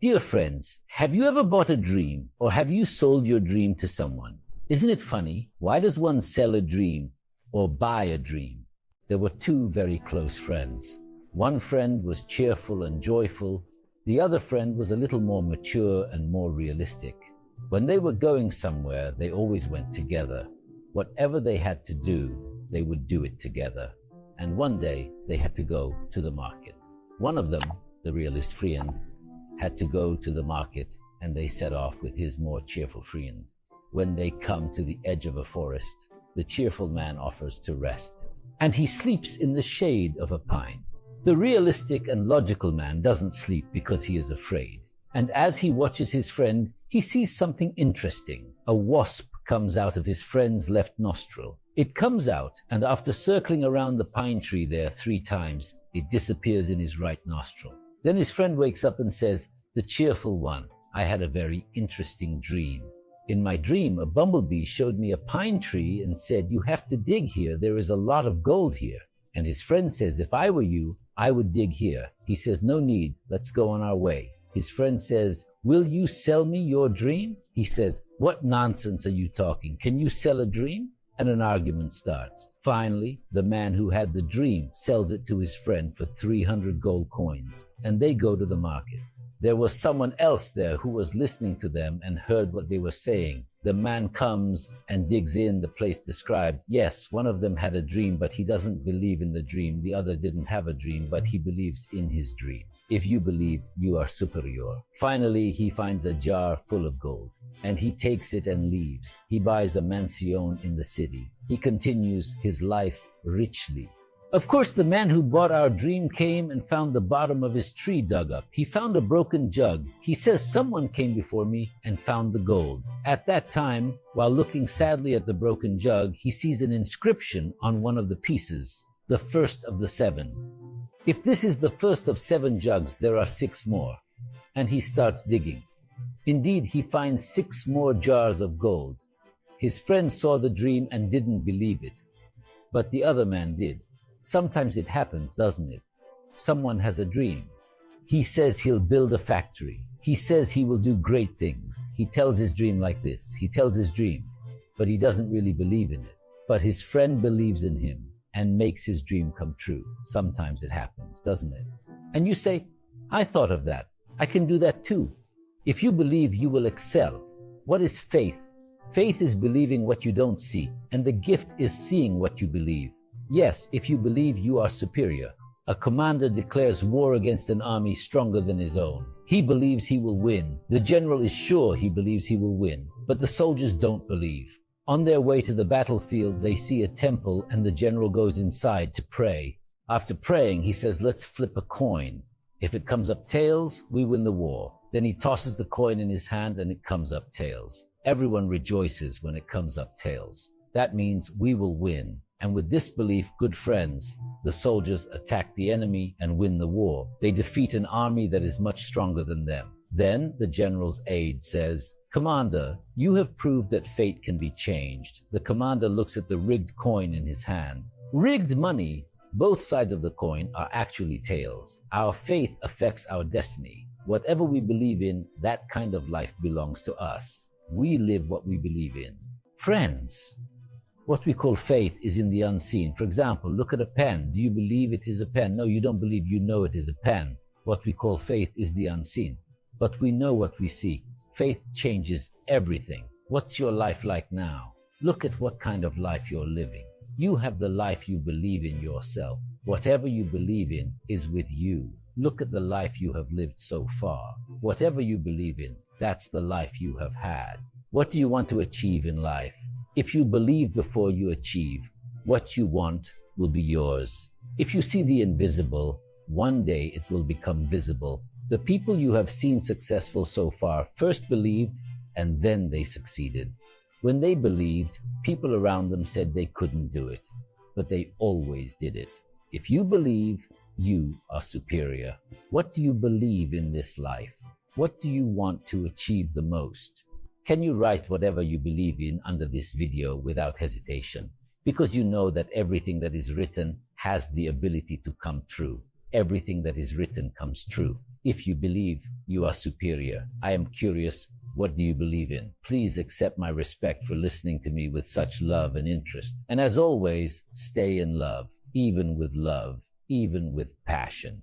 Dear friends, have you ever bought a dream, or have you sold your dream to someone? Isn't it funny? Why does one sell a dream or buy a dream? There were two very close friends. One friend was cheerful and joyful. The other friend was a little more mature and more realistic. When they were going somewhere, they always went together. Whatever they had to do, they would do it together. And one day, they had to go to the market. One of them, the realist friend, had to go to the market, and they set off with his more cheerful friend. When they come to the edge of a forest, the cheerful man offers to rest, and he sleeps in the shade of a pine. The realistic and logical man doesn't sleep because he is afraid. And as he watches his friend, he sees something interesting. A wasp comes out of his friend's left nostril. It comes out, and after circling around the pine tree there 3 times, it disappears in his right nostril. Then his friend wakes up and says, "The cheerful one, I had a very interesting dream. In my dream, a bumblebee showed me a pine tree and said, 'You have to dig here. There is a lot of gold here.' And his friend says, 'If I were you, I would dig here.' He says, 'No need. Let's go on our way.' His friend says, 'Will you sell me your dream?' He says, 'What nonsense are you talking? Can you sell a dream?' And an argument starts. Finally, the man who had the dream sells it to his friend for 300 gold coins, and they go to the market. There was someone else there who was listening to them and heard what they were saying. The man comes and digs in the place described. Yes, one of them had a dream, but he doesn't believe in the dream. The other didn't have a dream, but he believes in his dream. If you believe, you are superior. Finally, he finds a jar full of gold, and he takes it and leaves. He buys a mansion in the city. He continues his life richly. Of course, the man who bought our dream came and found the bottom of his tree dug up. He found a broken jug. He says, "Someone came before me and found the gold." At that time, while looking sadly at the broken jug, he sees an inscription on one of the pieces, "The first of the 7. If this is the first of 7 jugs, there are 6 more. And he starts digging. Indeed, he finds 6 more jars of gold. His friend saw the dream and didn't believe it, but the other man did. Sometimes it happens, doesn't it? Someone has a dream. He says he'll build a factory. He says he will do great things. He tells his dream like this. He tells his dream, but he doesn't really believe in it. But his friend believes in him and makes his dream come true. Sometimes it happens, doesn't it? And you say, "I thought of that. I can do that too." If you believe, you will excel. What is faith? Faith is believing what you don't see, and the gift is seeing what you believe. Yes, if you believe, you are superior. A commander declares war against an army stronger than his own. He believes he will win. The general is sure he believes he will win, but the soldiers don't believe. On their way to the battlefield, they see a temple, and the general goes inside to pray. After praying, he says, "Let's flip a coin. If it comes up tails, we win the war." Then he tosses the coin in his hand, and it comes up tails. Everyone rejoices when it comes up tails. That means we will win. And with this belief, good friends, the soldiers attack the enemy and win the war. They defeat an army that is much stronger than them. Then the general's aide says, "Commander, you have proved that fate can be changed." The commander looks at the rigged coin in his hand. Rigged money, both sides of the coin are actually tails. Our faith affects our destiny. Whatever we believe in, that kind of life belongs to us. We live what we believe in. Friends, what we call faith is in the unseen. For example, look at a pen. Do you believe it is a pen? No, you don't believe, you know it is a pen. What we call faith is the unseen. But we know what we see. Faith changes everything. What's your life like now? Look at what kind of life you're living. You have the life you believe in yourself. Whatever you believe in is with you. Look at the life you have lived so far. Whatever you believe in, that's the life you have had. What do you want to achieve in life? If you believe before you achieve, what you want will be yours. If you see the invisible, one day it will become visible. The people you have seen successful so far first believed, and then they succeeded. When they believed, people around them said they couldn't do it, but they always did it. If you believe, you are superior. What do you believe in this life? What do you want to achieve the most? Can you write whatever you believe in under this video without hesitation? Because you know that everything that is written has the ability to come true. Everything that is written comes true. if you believe you are superior. I am curious, what do you believe in? Please accept my respect for listening to me with such love and interest. And as always, stay in love, even with passion.